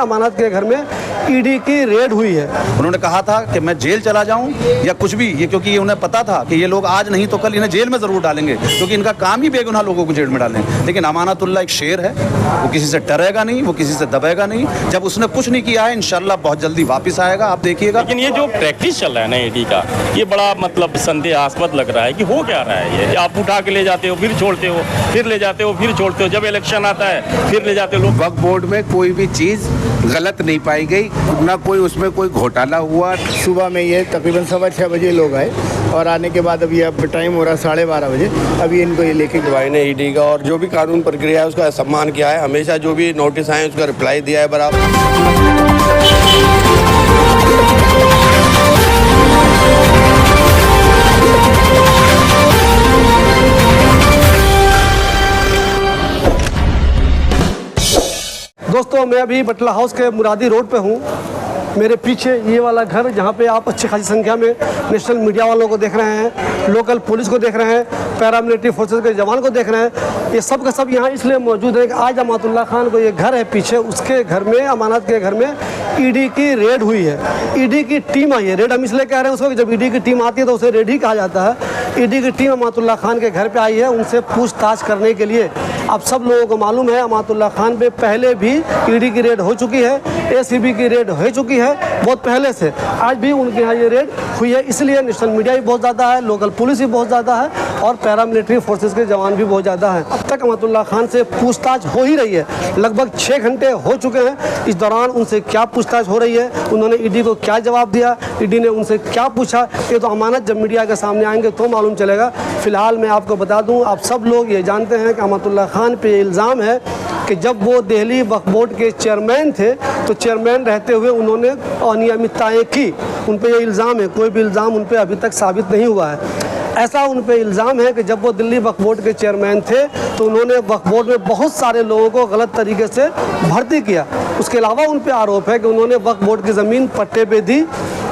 अमानत के घर में ईडी की रेड हुई है। उन्होंने कहा था कि मैं जेल चला जाऊं या कुछ भी, ये क्योंकि उन्हें पता था कि ये लोग आज नहीं तो कल इन्हें जेल में ज़रूर डालेंगे, क्योंकि इनका काम ही बेगुनाह लोगों को जेल में डालें। लेकिन अमानतुल्लाह एक शेर है, वो किसी से डरेगा नहीं, वो किसी से दबेगा नहीं। जब उसने कुछ नहीं किया है, इंशाल्लाह बहुत जल्दी वापस आएगा, आप देखिएगा। लेकिन ये जो प्रैक्टिस चल रहा है ना ईडी का, ये बड़ा मतलब संदेहास्पद लग रहा है कि हो क्या रहा है। ये आप उठा के ले जाते हो, फिर छोड़ते हो, फिर ले जाते हो, फिर छोड़ते हो, जब इलेक्शन आता है फिर ले जाते हो। लोग वक्फ बोर्ड में कोई भी चीज़ गलत नहीं पाई गई, ना कोई उसमें कोई घोटाला हुआ। सुबह में ये तकरीबन 6:15 बजे लोग आए और आने के बाद अभी अब टाइम हो रहा है 12:30 बजे। अभी इनको ये लेके भाई ने ईडी का और जो भी कानून प्रक्रिया है उसका सम्मान किया है, हमेशा जो भी नोटिस आए उसका रिप्लाई दिया है बराबर। दोस्तों, मैं अभी बटला हाउस के मुरादी रोड पे हूँ। मेरे पीछे ये वाला घर, जहाँ पे आप अच्छी खासी संख्या में नेशनल मीडिया वालों को देख रहे हैं, लोकल पुलिस को देख रहे हैं, पैरामिलिट्री फोर्सेस के जवान को देख रहे हैं। ये सब का सब यहाँ इसलिए मौजूद है कि आज अमानतुल्लाह खान को ये घर है पीछे, उसके घर में, अमानत के घर में ईडी की रेड हुई है। ईडी की टीम आई है। रेड हम इसलिए कह रहे हैं उसको कि जब ईडी की टीम आती है तो उसे रेड ही कहा जाता है। ईडी की टीम अमानतुल्लाह खान के घर पे आई है उनसे पूछताछ करने के लिए। अब सब लोगों को मालूम है अमानतुल्लाह खान पे पहले भी ईडी की रेड हो चुकी है, एसीबी की रेड हो चुकी है बहुत पहले से। आज भी उनके यहाँ ये रेड हुई है, इसलिए नेशनल मीडिया भी बहुत ज़्यादा है, लोकल पुलिस भी बहुत ज़्यादा है और पैरामिलिट्री फोर्सेस के जवान भी बहुत ज़्यादा हैं। अब तक अमानतुल्लाह खान से पूछताछ हो ही रही है, लगभग 6 घंटे हो चुके हैं। इस दौरान उनसे क्या पूछताछ हो रही है, उन्होंने ईडी को क्या जवाब दिया, ईडी ने उनसे क्या पूछा, ये तो अमानत जब मीडिया के सामने आएंगे तो मालूम चलेगा। फिलहाल मैं आपको बता दूँ, आप सब लोग ये जानते हैं कि अमानतुल्लाह खान पे इल्ज़ाम है कि जब वो दिल्ली वक्फ बोर्ड के चेयरमैन थे तो चेयरमैन रहते हुए उन्होंने अनियमितताएँ की। उन पर यह इल्ज़ाम है, कोई भी इल्ज़ाम उन पर अभी तक साबित नहीं हुआ है। ऐसा उन पे इल्ज़ाम है कि जब वो दिल्ली वक्फ बोर्ड के चेयरमैन थे तो उन्होंने वक्फ बोर्ड में बहुत सारे लोगों को गलत तरीके से भर्ती किया। उसके अलावा उन पे आरोप है कि उन्होंने वक्फ बोर्ड की ज़मीन पट्टे पे दी,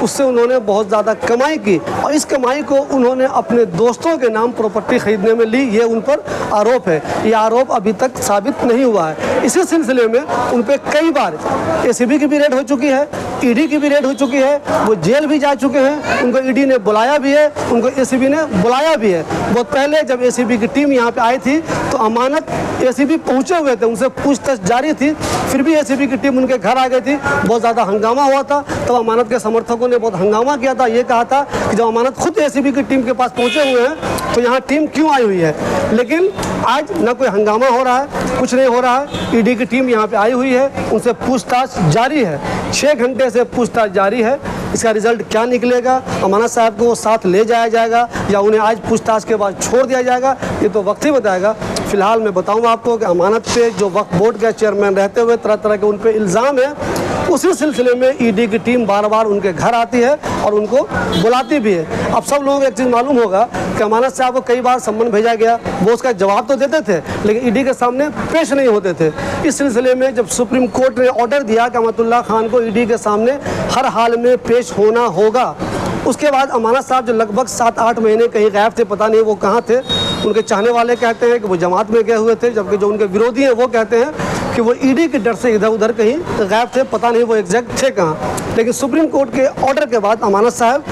उससे उन्होंने बहुत ज़्यादा कमाई की और इस कमाई को उन्होंने अपने दोस्तों के नाम प्रॉपर्टी ख़रीदने में ली। ये उन पर आरोप है। ये आरोप अभी तक साबित नहीं हुआ है। इसी सिलसिले में उन पर कई बार एसीबी की भी रेड हो चुकी है, ईडी की भी रेड हो चुकी है, वो जेल भी जा चुके हैं। उनको ईडी ने बुलाया भी है, उनको एसीबी ने बुलाया भी है। बहुत पहले जब एसीबी की टीम यहाँ पे आई थी तो अमानत एसीबी पहुँचे हुए थे, उनसे पूछताछ जारी थी, फिर भी एसीबी की टीम उनके घर आ गई थी। बहुत ज़्यादा हंगामा हुआ था, तब अमानत के समर्थकों ने बहुत हंगामा किया था। ये कहा था कि जब अमानत खुद एसीबी की टीम के पास पहुँचे हुए हैं तो यहाँ टीम क्यों आई हुई है। लेकिन आज न कोई हंगामा हो रहा है, कुछ नहीं हो रहा है। ईडी की टीम यहाँ पे आई हुई है, उनसे पूछताछ जारी है, 6 घंटे से पूछताछ जारी है। इसका रिजल्ट क्या निकलेगा, अमानत साहब को साथ ले जाया जाएगा या उन्हें आज पूछताछ के बाद छोड़ दिया जाएगा, ये तो वक्त ही बताएगा। फिलहाल मैं बताऊंगा आपको कि अमानत पे जो वक्फ बोर्ड के चेयरमैन रहते हुए तरह तरह के उन पे इल्ज़ाम है, उसी सिलसिले में ईडी की टीम बार बार उनके घर आती है और उनको बुलाती भी है। अब सब लोगों को एक चीज़ मालूम होगा कि अमानत साहब को कई बार सम्मन भेजा गया, वो उसका जवाब तो देते थे लेकिन ईडी के सामने पेश नहीं होते थे। इस सिलसिले में जब सुप्रीम कोर्ट ने ऑर्डर दिया कि अमानतुल्लाह खान को ईडी के सामने हर हाल में पेश होना होगा, उसके बाद अमानत साहब जो लगभग 7-8 महीने कहीं गायब थे, पता नहीं वो कहाँ थे। उनके चाहने वाले कहते हैं कि वो जमात में गए हुए थे, जबकि जो उनके विरोधी हैं वो कहते हैं कि वो ईडी के डर से इधर उधर कहीं गायब थे, पता नहीं वो एग्जैक्ट थे कहाँ। लेकिन सुप्रीम कोर्ट के ऑर्डर के बाद अमानत साहब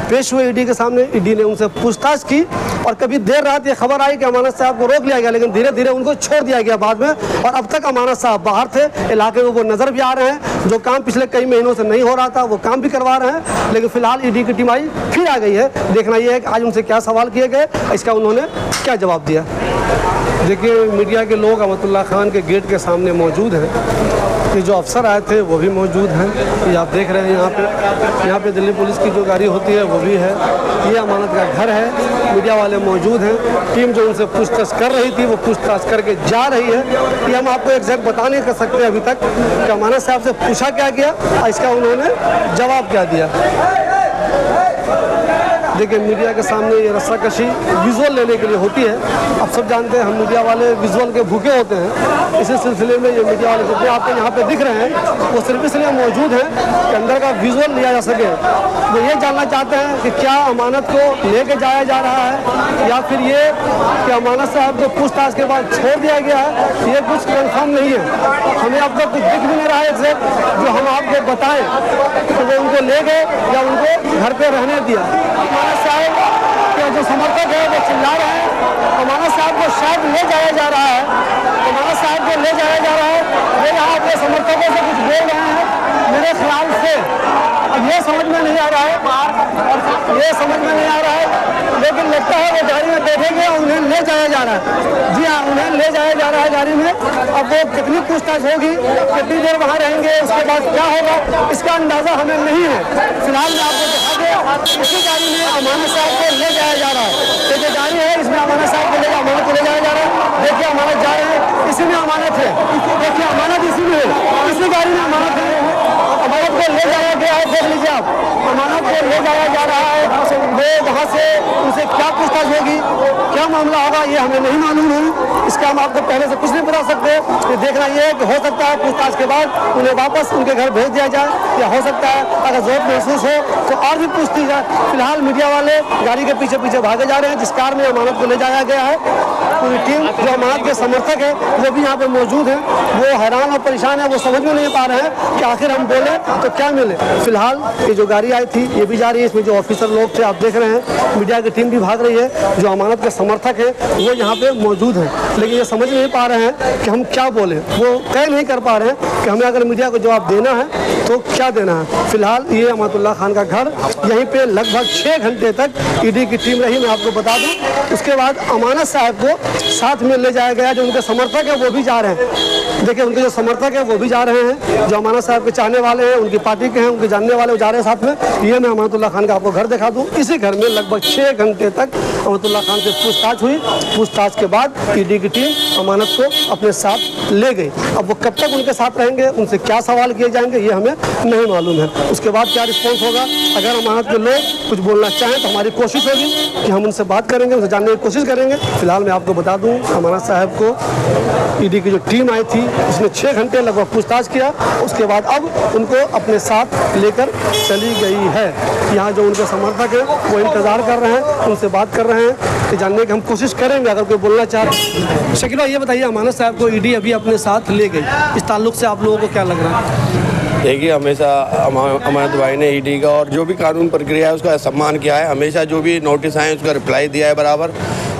पेश हुए ईडी के सामने। ईडी ने उनसे पूछताछ की और कभी देर रात ये खबर आई कि अमानत साहब को रोक लिया गया, लेकिन धीरे धीरे उनको छोड़ दिया गया बाद में। और अब तक अमानत साहब बाहर थे, इलाके में वो नज़र भी आ रहे हैं। जो काम पिछले कई महीनों से नहीं हो रहा था वो काम भी करवा रहे हैं। लेकिन फिलहाल ईडी की टीम आई, फिर आ गई है। देखना ये है कि आज उनसे क्या सवाल किए गए, इसका उन्होंने क्या जवाब दिया। देखिए, मीडिया के लोग अमानतुल्लाह खान के गेट के सामने मौजूद हैं। ये जो अफसर आए थे वो भी मौजूद हैं, ये आप देख रहे हैं। यहाँ पे दिल्ली पुलिस की जो गाड़ी होती है वो भी है। ये अमानत का घर है, मीडिया वाले मौजूद हैं। टीम जो उनसे पूछताछ कर रही थी वो पूछताछ करके जा रही है। ये हम आपको एग्जैक्ट बता नहीं कर सकते अभी तक कि अमानत साहब से पूछा क्या गया और इसका उन्होंने जवाब क्या दिया। देखिए, मीडिया के सामने ये रस्साकशी विजुअल लेने के लिए होती है। अब सब जानते हैं हम मीडिया वाले विजुअल के भूखे होते हैं। इसी सिलसिले में ये मीडिया वाले जितने आपको यहाँ पे दिख रहे हैं वो सिर्फ इसलिए मौजूद हैं कि अंदर का विजुअल लिया जा सके। वो ये जानना चाहते हैं कि क्या अमानत को लेके जाया जा रहा है या फिर ये कि अमानत साहब को पूछताछ के बाद छोड़ दिया गया है, ये कुछ कन्फर्म नहीं है। हमें अब तक कुछ दिख भी नहीं रहा है एग्जैक्ट बताएं तो वो उनको ले गए या उनको घर पे रहने दिया। अमानत साहब के जो समर्थक है वो चिल्ला रहे हैं, अमानत साहब को शायद ले जाया जा रहा है, अमानत साहब को ले जाया जा रहा है। वे यहाँ अपने समर्थकों से कुछ बोल रहे हैं, मेरे ख्याल से अब ये समझ में नहीं आ रहा है, ये समझ में नहीं आ रहा है, लेकिन लगता है वो गाड़ी में बैठेंगे और उन्हें ले जाया जा रहा है। जी हाँ, उन्हें ले जाया जा रहा है गाड़ी में। अब वो कितनी पूछताछ होगी, कितनी देर वहाँ रहेंगे, उसके बाद क्या होगा, इसका अंदाजा हमें नहीं है। फिलहाल मैं आपको दिखा दे, इसी गाड़ी में अमानत साहब को ले जाया जा रहा है। ये जो गाड़ी है इसमें अमानत साहब को अमानत को ले जाया जा रहा है। देखिए अमानत जा रहे हैं, इसी में अमानत है, देखिए अमानत इसी में है, इसी गाड़ी में अमानत है। अमानत को ले जाया गया है, देख लीजिए आप, अमानत को ले जाया जा रहा है। वो वहाँ से उनसे क्या पूछताछ होगी, क्या मामला होगा, ये हमें नहीं मालूम है। इसका हम आपको पहले से कुछ नहीं बता सकते। ये देखना ये है कि हो सकता है पूछताछ के बाद उन्हें वापस उनके घर भेज दिया जाए, या हो सकता है अगर जरूरत महसूस हो तो और भी पूछती जाए। फिलहाल मीडिया वाले गाड़ी के पीछे पीछे भागे जा रहे हैं, जिस कार में अमानत को ले जाया गया है। पूरी टीम जो अमानत के समर्थक है वो भी यहाँ पे मौजूद है, वो हैरान और परेशान है, वो समझ में नहीं पा रहे हैं कि आखिर हम बोले तो क्या मिले। फिलहाल ये जो गाड़ी आई थी ये भी जा रही है, इसमें जो ऑफिसर लोग थे आप देख रहे हैं, मीडिया की टीम भी भाग रही है। जो अमानत के समर्थक है वो यहाँ पे मौजूद है, लेकिन ये समझ नहीं पा रहे हैं कि हम क्या बोले, वो तय नहीं कर पा रहे हैं कि हमें अगर मीडिया को जवाब देना है तो क्या देना है। फिलहाल ये अमानतुल्लाह खान का घर, यहीं पे लगभग 6 घंटे तक ईडी की टीम रही, मैं आपको बता दूं। उसके बाद अमानत साहब को साथ में ले जाया गया, जो उनके समर्थक है वो भी जा रहे हैं। देखिए उनके जो समर्थक है वो भी जा रहे हैं, जो अमानत साहब के चाहने वाले हैं, उनकी पार्टी के हैं, उनके जानने वाले वो जा रहे हैं साथ में। ये मैं अमानतुल्लाह खान का आपको घर दिखा दूं। इसी घर में लगभग 6 घंटे तक अमानतुल्लाह खान से पूछताछ हुई। पूछताछ के बाद ईडी की टीम अमानत को अपने साथ ले गई। अब वो कब तक उनके साथ रहेंगे, उनसे क्या सवाल किए जाएंगे, ये हमें नहीं मालूम है। उसके बाद क्या रिस्पॉन्स होगा, अगर अमानत के लोग कुछ बोलना चाहें तो हमारी कोशिश होगी कि हम उनसे बात करेंगे, उनसे जानने की कोशिश करेंगे। फिलहाल मैं आपको बता दूं, अमानत साहब को ईडी की जो टीम आई थी उसने 6 घंटे लगभग पूछताछ किया। उसके बाद अब उनको अपने साथ लेकर चली गई है। यहाँ जो उनके समर्थक हैं वो इंतज़ार कर रहे हैं, उनसे बात कर रहे हैं कि जानने की हम कोशिश करेंगे अगर कोई बोलना चाहे। शकील भाई ये बताइए, अमानत साहब को ईडी अभी अपने साथ ले गई, इस ताल्लुक से आप लोगों को क्या लग रहा है? देखिए हमेशा अमानत भाई ने ईडी का और जो भी कानून प्रक्रिया है उसका सम्मान किया है। हमेशा जो भी नोटिस आए उसका रिप्लाई दिया है बराबर।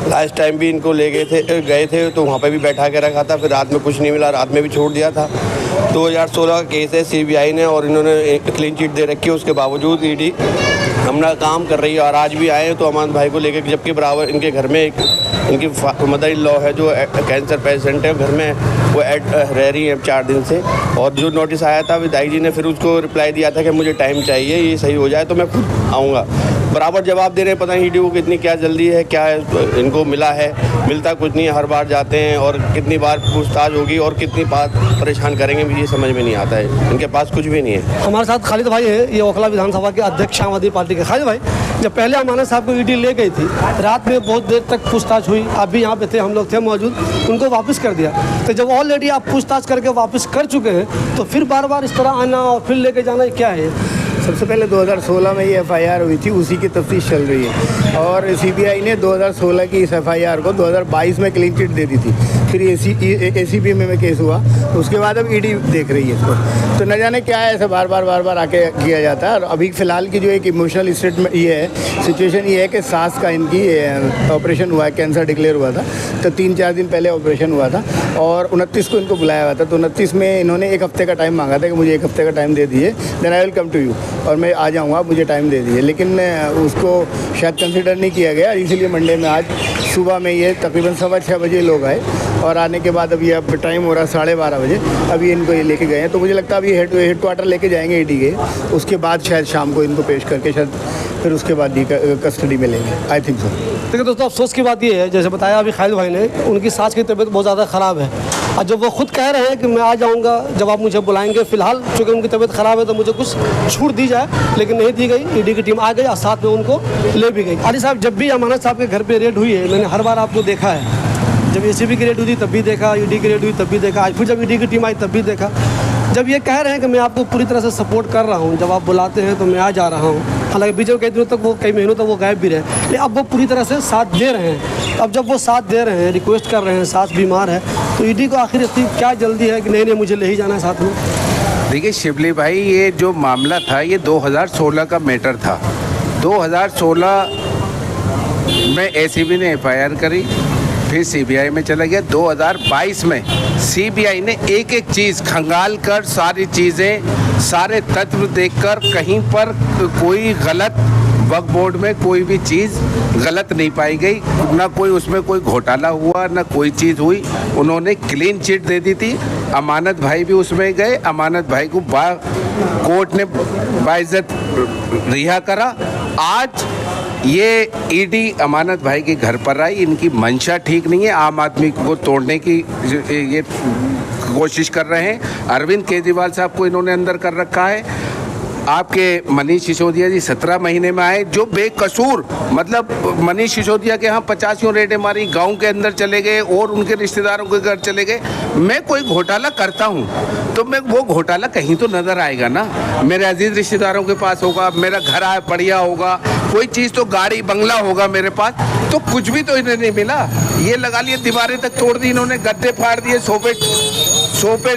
लास्ट टाइम भी इनको ले गए थे तो वहाँ पे भी बैठा के रखा था, फिर रात में कुछ नहीं मिला, रात में भी छोड़ दिया था। 2016 का केस है सीबीआई ने और इन्होंने क्लीन चिट दे रखी है, उसके बावजूद ईडी अपना काम कर रही है। और आज भी आए तो अमानत भाई को लेकर, जबकि बराबर इनके घर में इनकी मदर इन लॉ है जो कैंसर पेशेंट है, घर में वो रह रही है 4 दिन से। और जो नोटिस आया था विधायक जी ने फिर उसको रिप्लाई दिया था कि मुझे टाइम चाहिए, ये सही हो जाए तो मैं खुद आऊँगा। बराबर जवाब दे रहे हैं, पता नहीं ईडी को कितनी क्या जल्दी है, क्या है इनको मिला है, मिलता कुछ नहीं है। हर बार जाते हैं और कितनी बार पूछताछ होगी और कितनी बार परेशान करेंगे भी ये समझ में नहीं आता है। इनके पास कुछ भी नहीं है। हमारे साथ खालिद भाई है, ये ओखला विधानसभा के अध्यक्ष आम आदमी पार्टी के। खालिद भाई, जब पहले अमानत साहब को ईडी ले गई थी, रात में बहुत देर तक पूछताछ हुई, आप भी यहाँ पे थे, हम लोग थे मौजूद, उनको वापस कर दिया। तो जब ऑलरेडी आप पूछताछ करके वापस कर चुके हैं तो फिर बार बार इस तरह आना और फिर लेके जाना क्या है? सबसे पहले 2016 में ये एफआईआर हुई थी, उसी की तफ्तीश चल रही है। और सीबीआई ने 2016 की इस एफआईआर को 2022 में क्लीन चिट दे दी थी। फिर एसीबी में केस हुआ, उसके बाद अब ईडी देख रही है इसको। तो न जाने क्या है, ऐसे बार बार आके किया जाता है। और अभी फ़िलहाल की जो एक इमोशनल स्टेट में ये है, सिचुएशन ये है कि सास का इनकी ऑपरेशन हुआ है, कैंसर डिक्लेयर हुआ था, तो 3-4 दिन पहले ऑपरेशन हुआ था और 29 को इनको बुलाया हुआ था। तो 29 में इन्होंने 1 हफ्ते का टाइम मांगा था कि मुझे 1 हफ्ते का टाइम दे दिए, then I will come to you, और मैं आ जाऊँगा, मुझे टाइम दे दिए। लेकिन उसको शायद कंसिडर नहीं किया गया, इसीलिए मंडे में आज सुबह में ये तकरीबन 6:15 बजे लोग आए और आने के बाद अभी अब टाइम हो रहा है 12:30 बजे, अभी इनको ये लेके गए हैं। तो मुझे लगता है अभी हेड क्वार्टर लेके जाएंगे ईडी के, उसके बाद शायद शाम को इनको पेश करके शायद फिर उसके बाद कस्टडी में लेंगे, आई थिंक सो। देखिए दोस्तों, अफसोस की बात ये है, जैसे बताया अभी खालिद भाई ने, उनकी सास की तबीयत बहुत ज़्यादा ख़राब है और जब वो खुद कह रहे हैं कि मैं आ जाऊंगा जब आप मुझे बुलाएंगे, फ़िलहाल चूँकि उनकी तबीयत ख़राब है तो मुझे कुछ छूट दी जाए, लेकिन नहीं दी गई। ईडी की टीम आ गई और साथ में उनको ले भी गई। आली साहब, जब भी अमानत साहब के घर पर रेड हुई है, मैंने हर बार आपको देखा है, जब एसीबी की रेड हुई तब भी देखा, ईडी की रेड हुई तब भी देखा, आज फिर जब ईडी की टीम आई तब भी देखा। जब ये कह रहे हैं कि मैं आपको पूरी तरह से सपोर्ट कर रहा हूँ, जब आप बुलाते हैं तो मैं आ जा रहा हूँ, हालांकि बीच में कई दिनों तक, वो कई महीनों तक वो गायब भी रहे, लेकिन अब वो पूरी तरह से साथ दे रहे हैं। अब जब वो साथ दे रहे हैं, रिक्वेस्ट कर रहे हैं, सास बीमार है, तो ईडी को आखिर इतनी क्या जल्दी है कि नहीं मुझे ले ही जाना है साथ में? देखिए शिवली भाई, ये जो मामला था ये 2016 का मैटर था। 2016 में एसीबी ने एफआईआर करी, फिर सीबीआई में चला गया। 2022 में सीबीआई ने एक एक चीज़ खंगाल कर, सारी चीज़ें, सारे तत्व देखकर कहीं पर कोई गलत, वक्फ बोर्ड में कोई भी चीज़ गलत नहीं पाई गई, ना कोई उसमें कोई घोटाला हुआ, ना कोई चीज़ हुई। उन्होंने क्लीन चिट दे दी थी। अमानत भाई भी उसमें गए, अमानत भाई को कोर्ट ने बाइज्जत रिहा करा। आज ये ईडी अमानत भाई के घर पर आई, इनकी मंशा ठीक नहीं है, आम आदमी को तोड़ने की ये कोशिश कर रहे हैं। अरविंद केजरीवाल साहब को इन्होंने अंदर कर रखा है। आपके मनीष सिसोदिया जी 17 महीने में आए, जो बेकसूर, मतलब मनीष सिसोदिया के यहाँ 85 रेडें मारी, गांव के अंदर चले गए और उनके रिश्तेदारों के घर चले गए। मैं कोई घोटाला करता हूँ तो मैं वो घोटाला कहीं तो नज़र आएगा ना, मेरे अजीज रिश्तेदारों के पास होगा, मेरा घर आया बढ़िया होगा, कोई चीज़ तो गाड़ी बंगला होगा मेरे पास। तो कुछ भी तो इन्हें नहीं मिला। ये लगा लिए दीवारें तक तोड़ दी इन्होंने, गद्दे फाड़ दिए, सोफे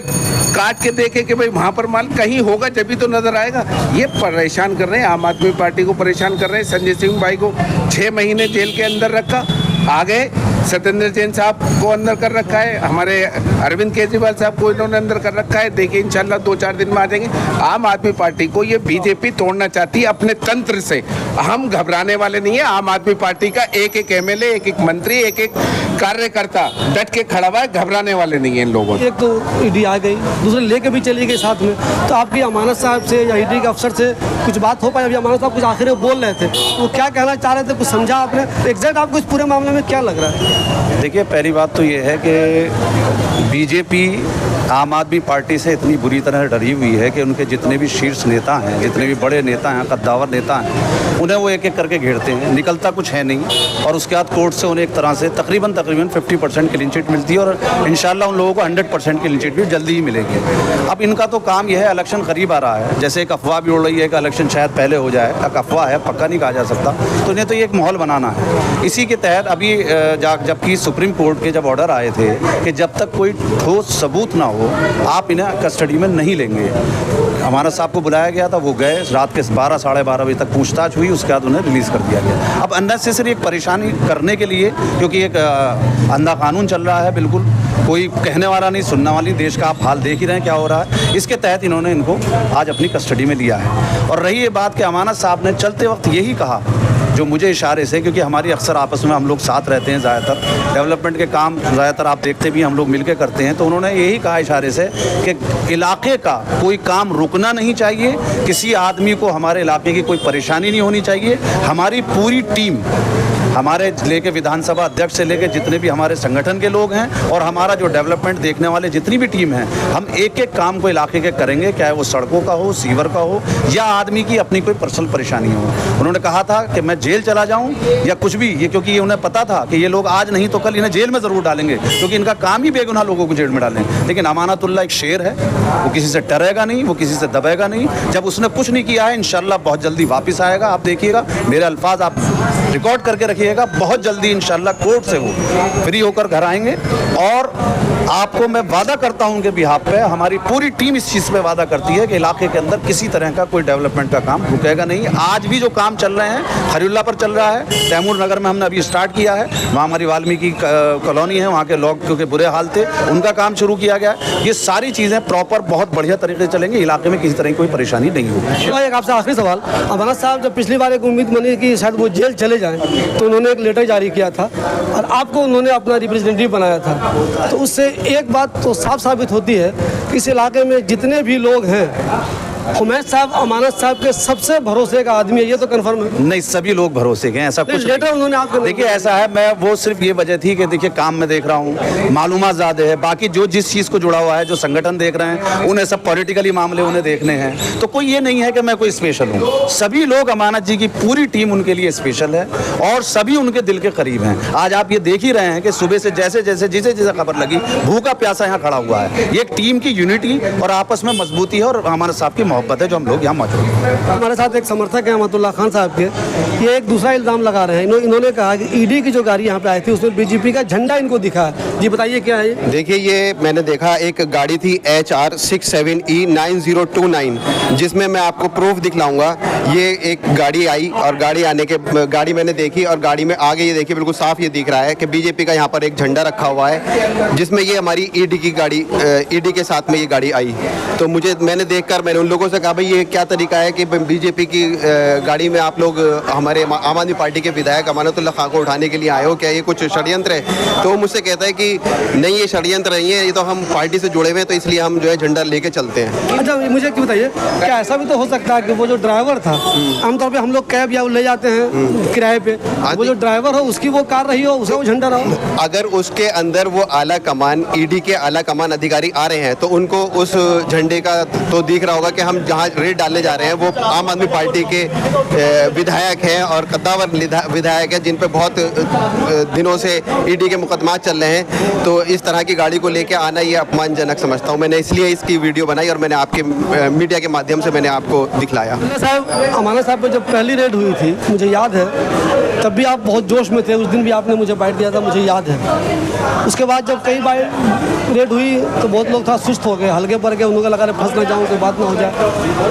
काट के देखे कि भाई वहाँ पर माल कहीं होगा जब भी तो नज़र आएगा। ये परेशान कर रहे हैं, आम आदमी पार्टी को परेशान कर रहे हैं। संजय सिंह भाई को 6 महीने जेल के अंदर रखा, आगे सत्येंद्र जैन साहब को अंदर कर रखा है, हमारे अरविंद केजरीवाल साहब को इन्होंने अंदर कर रखा है। देखिए इंशाल्लाह 2-4 दिन में आ जाएंगे। आम आदमी पार्टी को ये बीजेपी तोड़ना चाहती है अपने तंत्र से। हम घबराने वाले नहीं है। आम आदमी पार्टी का एक एक एमएलए, एक एक मंत्री, एक एक कार्यकर्ता डट के खड़ा हुआ है, घबराने वाले नहीं है इन लोगों। एक तो ईडी आ गई, दूसरे लेके भी चली गई साथ में। तो आपकी अमानत साहब से या ईडी के अफसर से कुछ बात हो पाई? अभी अमानत साहब कुछ आखिर में बोल रहे थे, वो क्या कहना चाह रहे थे, कुछ समझा आपने? एग्जैक्ट आपको इस पूरे मामले में क्या लग रहा है? देखिए, पहली बात तो ये है कि बीजेपी आम आदमी पार्टी से इतनी बुरी तरह डरी हुई है कि उनके जितने भी शीर्ष नेता हैं, जितने भी बड़े नेता हैं, कद्दावर नेता हैं, उन्हें वो एक एक करके घेरते हैं। निकलता कुछ है नहीं और उसके बाद कोर्ट से उन्हें एक तरह से तकरीबन 50% क्लीन चिट मिलती है और इंशाल्लाह उन लोगों को 100% क्लीन चिट भी जल्दी ही मिलेगी। अब इनका तो काम यह है, इलेक्शन करीब आ रहा है, जैसे एक अफवाह भी उड़ रही है कि इलेक्शन शायद पहले हो जाए। एक अफवाह है, पक्का नहीं कहा जा सकता। तो इन्हें तो ये एक माहौल बनाना है। इसी के तहत अभी जबकि सुप्रीम कोर्ट के जब ऑर्डर आए थे कि जब तक कोई ठोस सबूत ना हो आप इन्हें कस्टडी में नहीं लेंगे। हमारा साहब को बुलाया गया था, वो गए, रात के 12 साढ़े 12 बजे तक पूछताछ हुई, उसके बाद उन्हें रिलीज़ कर दिया गया। अब अननेसेसरी एक परेशानी करने के लिए, क्योंकि एक अंधा कानून चल रहा है, बिल्कुल कोई कहने वाला नहीं, सुनने वाली, देश का आप हाल देख ही रहे हैं क्या हो रहा है। इसके तहत इन्होंने इनको आज अपनी कस्टडी में लिया है। और रही ये बात कि अमानत साहब ने चलते वक्त यही कहा, जो मुझे इशारे से, क्योंकि हमारी अक्सर आपस में हम लोग साथ रहते हैं, ज़्यादातर डेवलपमेंट के काम ज़्यादातर आप देखते भी हम लोग मिलकर करते हैं, तो उन्होंने यही कहा इशारे से कि इलाके का कोई काम रुकना नहीं चाहिए, किसी आदमी को हमारे इलाके की कोई परेशानी नहीं होनी चाहिए। हमारी पूरी टीम, हमारे जिले के विधानसभा अध्यक्ष से लेकर जितने भी हमारे संगठन के लोग हैं और हमारा जो डेवलपमेंट देखने वाले जितनी भी टीम है, हम एक एक काम को इलाके के करेंगे, चाहे वो सड़कों का हो, सीवर का हो, या आदमी की अपनी कोई पर्सनल परेशानी हो। उन्होंने कहा था कि मैं जेल चला जाऊं या कुछ भी, ये क्योंकि ये उन्हें पता था कि ये लोग आज नहीं तो कल इन्हें जेल में ज़रूर डालेंगे, क्योंकि इनका काम ही बेगुनाह लोगों को जेल में डालें। लेकिन अमानतुल्लाह एक शेर है, वो किसी से डरेगा नहीं, वो किसी से दबेगा नहीं। जब उसने कुछ नहीं किया है, इंशाल्लाह बहुत जल्दी वापस आएगा। आप देखिएगा, मेरे अल्फाज आप रिकॉर्ड करके रखिएगा, बहुत जल्दी इंशाल्लाह कोर्ट से वो फ्री होकर घर आएंगे। और आपको मैं वादा करता हूं उनके बिहाफ पे, हमारी पूरी टीम इस चीज़ पे वादा करती है कि इलाके के अंदर किसी तरह का कोई डेवलपमेंट का काम रुकेगा नहीं। आज भी जो काम चल रहे हैं खरीउल्ला पर चल रहा है, तैमूर नगर में हमने अभी स्टार्ट किया है, वहाँ हमारी वाल्मीकि कॉलोनी है, वहाँ के लोग क्योंकि बुरे हाल थे, उनका काम शुरू किया गया है। ये सारी चीज़ें प्रॉपर बहुत बढ़िया तरीके से चलेंगी, इलाके में किसी तरह की कोई परेशानी नहीं होगी। एक आपसे आखिरी सवाल, अमानत साहब जब पिछली बार एक उम्मीद बनी कि शायद वो जेल चले जाएं, तो उन्होंने एक लेटर जारी किया था और आपको उन्होंने अपना रिप्रेजेंटेटिव बनाया था। तो उससे एक बात तो साफ साबित होती है कि इस इलाके में जितने भी लोग हैं, हुमैद साहब अमानत साहब के सबसे भरोसे का आदमी है, ये तो कंफर्म है? नहीं, सभी लोग भरोसे के हैं, ऐसा कुछ लेटर उन्होंने आपको देखिए ऐसा है, मैं वो सिर्फ ये वजह थी कि देखिए काम में देख रहा हूँ, मालूमात ज़्यादा है, बाकी जो जिस चीज़ को जुड़ा हुआ है, जो संगठन देख रहे हैं, उन्हें सब पॉलिटिकली मामले उन्हें देखने हैं। तो कोई ये नहीं है कि मैं कोई स्पेशल हूँ, सभी लोग अमानत जी की पूरी टीम उनके लिए स्पेशल है और सभी उनके दिल के करीब हैं। आज आप ये देख ही रहे हैं कि सुबह से जैसे जिसे खबर लगी, भूखा प्यासा यहाँ खड़ा हुआ है। ये एक टीम की यूनिटी और आपस में मजबूती है और अमानत साहब की मोहब्बत है जो हम लोग यहाँ मौजूद हैं। हमारे साथ एक समर्थक है अहमदुल्ला खान साहब के, ये एक दूसरा इल्ज़ाम लगा रहे हैं। इन्होंने कहा कि ईडी की जो गाड़ी यहाँ पे आई थी उसमें बीजेपी का झंडा इनको दिखा है। जी बताइए क्या है ये? देखिए, ये मैंने देखा एक गाड़ी थी HR 67E9029, जिसमें मैं आपको प्रूफ दिखलाऊंगा। ये एक गाड़ी आई और गाड़ी मैंने देखी और गाड़ी में आगे ये देखिए बिल्कुल साफ ये दिख रहा है कि बीजेपी का यहाँ पर एक झंडा रखा हुआ है, जिसमें ये हमारी ईडी की गाड़ी ईडी के साथ में ये गाड़ी आई। तो मैंने देखकर मैंने उन लोगों से कहा भाई ये क्या तरीका है कि बीजेपी की गाड़ी में आप लोग हमारे आम आदमी पार्टी के विधायक अमानतुल्लाह खान को उठाने के लिए आए हो, क्या ये कुछ षड्यंत्र है? तो वो मुझसे कहता है कि नहीं, ये षड्यंत्र नहीं है, ये तो हम पार्टी से जुड़े हुए हैं, तो इसलिए हम जो है झंडा लेके चलते हैं। अच्छा, मुझे क्यों बताइए, क्या ऐसा भी तो हो सकता है कि वो जो ड्राइवर था, आमतौर पे हम लोग कैब या ले जाते हैं किराए पे, वो जो ड्राइवर हो उसकी वो कार रही हो, उसका वो झंडा रहा हो? अगर उसके अंदर वो आला कमान ईडी के आला कमान अधिकारी आ रहे हैं तो उनको उस झंडे का तो दिख रहा होगा कि हम जहाँ रेड डालने जा रहे हैं वो आम आदमी पार्टी के विधायक हैं और कद्दावर विधायक हैं, जिन पे बहुत दिनों से ईडी के मुकदमात चल रहे हैं। तो इस तरह की गाड़ी को लेके आना ये अपमानजनक समझता हूँ। मैंने इसलिए इसकी वीडियो बनाई और मैंने आपके मीडिया के माध्यम से मैंने आपको दिखलाया। अमाना साहब पे जब पहली रेड हुई थी, मुझे याद है, तब भी आप बहुत जोश में थे, उस दिन भी आपने मुझे बाइट दिया था, मुझे याद है। उसके बाद जब कई बार रेड हुई तो बहुत लोग था सुस्त हो गए, हल्के पड़ गए, उन्होंने लगा फंस ना जाऊँ, कोई बात ना हो जाए।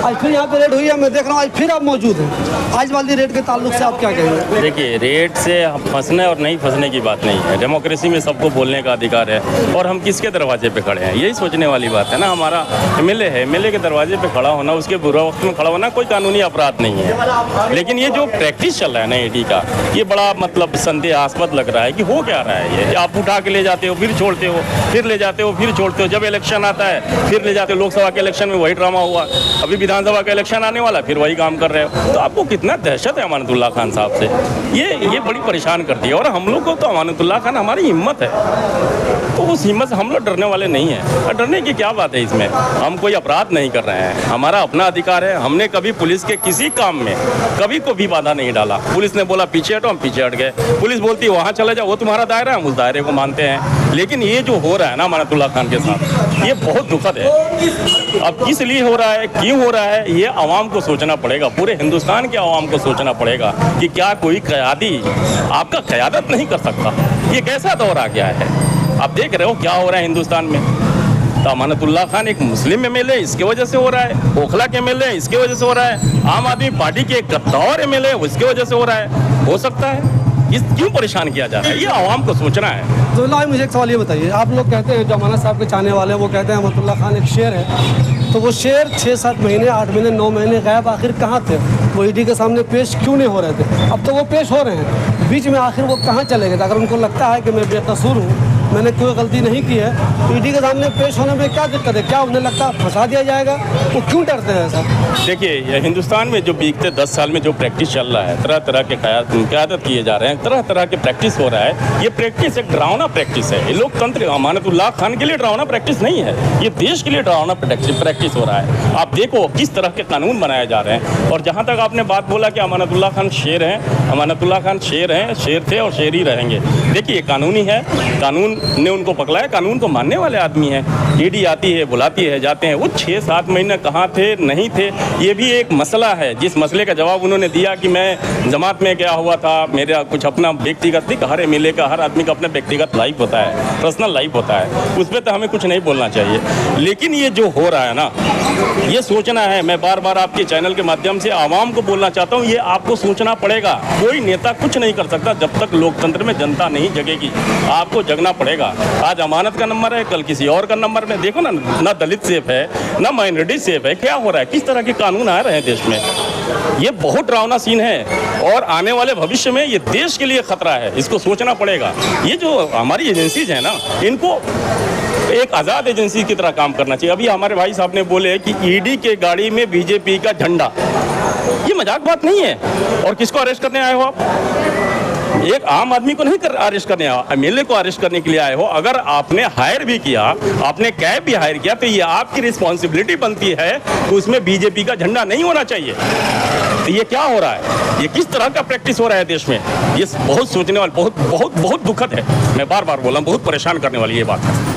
आज फिर यहाँ पे रेड हुई है, मैं देख रहा हूँ आज फिर आप मौजूद हैं। आज वाली रेड के ताल्लुक से आप क्या कहेंगे? देखिए, रेड से फंसने और नहीं फंसने की बात नहीं है। डेमोक्रेसी में सबको बोलने का अधिकार है और हम किसके दरवाजे पे खड़े हैं, यही सोचने वाली बात है ना। हमारा MLA है, MLA के दरवाजे पे खड़ा होना, उसके बुरा वक्त में खड़ा होना कोई कानूनी अपराध नहीं है। लेकिन ये जो प्रैक्टिस चल रहा है ना ईडी का, ये बड़ा मतलब संदेहास्पद लग रहा है कि हो क्या रहा है ये। आप उठा के ले जाते हो, फिर छोड़ते हो, फिर ले जाते हो, फिर छोड़ते हो। जब इलेक्शन आता है फिर ले जाते हो। लोकसभा के इलेक्शन में वही ड्रामा हुआ, अभी विधानसभा का इलेक्शन आने वाला, फिर वही काम कर रहे हो। तो आपको कितना दहशत है अमानतुल्लाह खान साहब से, ये बड़ी परेशान करती है। और हम लोग को तो अमानतुल्लाह खान हमारी हिम्मत है, तो उस हिम्मत से हम लोग डरने वाले नहीं हैं। और डरने की क्या बात है इसमें? हम कोई अपराध नहीं कर रहे हैं, हमारा अपना अधिकार है। हमने कभी पुलिस के किसी काम में कभी को भी बाधा नहीं डाला। पुलिस ने बोला पीछे हटो, हम पीछे हट गए। पुलिस बोलती है वहाँ चले जाओ, वो तुम्हारा दायरा है, हम उस दायरे को मानते हैं। लेकिन ये जो हो रहा है ना अमानतुल्लाह खान के साथ, ये बहुत दुखद है। अब किस लिए हो रहा है, क्यों हो रहा है, ये आवाम को सोचना पड़ेगा, पूरे हिंदुस्तान के आवाम को सोचना पड़ेगा कि क्या कोई क़यादी आपका क़यादत नहीं कर सकता? ये कैसा दौर आ गया है? आप देख रहे हो क्या हो रहा है हिंदुस्तान में। तो अमानतुल्लाह खान एक मुस्लिम MLA, इसके वजह से हो रहा है। ओखला के MLA, इसके वजह से हो रहा है। आम आदमी पार्टी के एक गद्दार MLA, उसके वजह से हो रहा है। हो सकता है इस क्यों परेशान किया जा रहा है, ये आवाम को सोचना है। तो मुझे एक सवाल ये बताइए, आप लोग कहते हैं जो अमाना साहब के चाहने वाले हैं वो कहते हैं अहमदुल्ला खान एक शेर है, तो वो शेर 6-7 महीने, 8 महीने, 9 महीने गायब आखिर कहाँ थे? वो ईडी के सामने पेश क्यों नहीं हो रहे थे? अब तो वो पेश हो रहे हैं, बीच में आखिर वो कहाँ चले गए? अगर उनको लगता है कि मैं बेकसूर हूँ, मैंने कोई गलती नहीं की है, तो ईडी के सामने पेश होने में क्या दिक्कत है? क्या उन्हें लगता है फंसा दिया जाएगा? वो क्यों डरते हैं ऐसा? देखिए, ये हिंदुस्तान में जो बीते 10 साल में जो प्रैक्टिस चल रहा है, तरह तरह के क़यादत किए जा रहे हैं, तरह तरह के प्रैक्टिस हो रहा है। ये प्रैक्टिस एक डरावना प्रैक्टिस है। ये लोकतंत्र अमानतुल्लाह खान के लिए डरावना प्रैक्टिस नहीं है, ये देश के लिए डरावना प्रैक्टिस हो रहा है। आप देखो किस तरह के कानून बनाए जा रहे हैं। और जहाँ तक आपने बात बोला कि अमानतुल्लाह खान शेर हैं, अमानतुल्लाह खान शेर हैं, शेर थे और शेर ही रहेंगे। देखिए, कानूनी है, कानून ने उनको पकड़ा है, कानून को मानने वाले आदमी हैं। ईडी आती है, बुलाती है, जाते हैं। वो 6-7 महीने कहाँ थे, नहीं थे, ये भी एक मसला है। जिस मसले का जवाब उन्होंने दिया कि मैं जमात में गया हुआ था, मेरा कुछ अपना व्यक्तिगत नहीं, हर MLA का, हर आदमी का अपना व्यक्तिगत लाइफ होता है, पर्सनल लाइफ होता है, उस पर तो हमें कुछ नहीं बोलना चाहिए। लेकिन ये जो हो रहा है ना, ये सोचना है। मैं बार बार आपके चैनल के माध्यम से आवाम को बोलना चाहता हूँ, ये आपको सोचना पड़ेगा। कोई नेता कुछ नहीं कर सकता जब तक लोकतंत्र में जनता नहीं जगेगी। आपको जगना पड़ेगा। आज अमानत का नंबर है, कल किसी और का नंबर में। देखो ना दलित सेफ है, ना माइनॉरिटी सेफ है। क्या हो रहा है, किस तरह के कानून आ रहे हैं देश में। ये बहुत डरावना सीन है और आने वाले भविष्य में ये देश के लिए खतरा है, इसको सोचना पड़ेगा। ये जो हमारी एजेंसीज है ना, इनको एक आज़ाद एजेंसी की तरह काम करना चाहिए। अभी हमारे भाई साहब ने बोले कि ईडी के गाड़ी में बीजेपी का झंडा, ये मजाक बात नहीं है। और किसको अरेस्ट करने आए हो आप? एक आम आदमी को नहीं अरेस्ट करने आए, MLA को अरेस्ट करने के लिए आए हो। अगर आपने हायर भी किया, आपने कैब भी हायर किया, तो ये आपकी रिस्पॉन्सिबिलिटी बनती है कि उसमें बीजेपी का झंडा नहीं होना चाहिए। तो ये क्या हो रहा है, ये किस तरह का प्रैक्टिस हो रहा है देश में? ये बहुत सोचने वाला, बहुत बहुत बहुत दुखद है। मैं बार बार बोला, बहुत परेशान करने वाली ये बात है।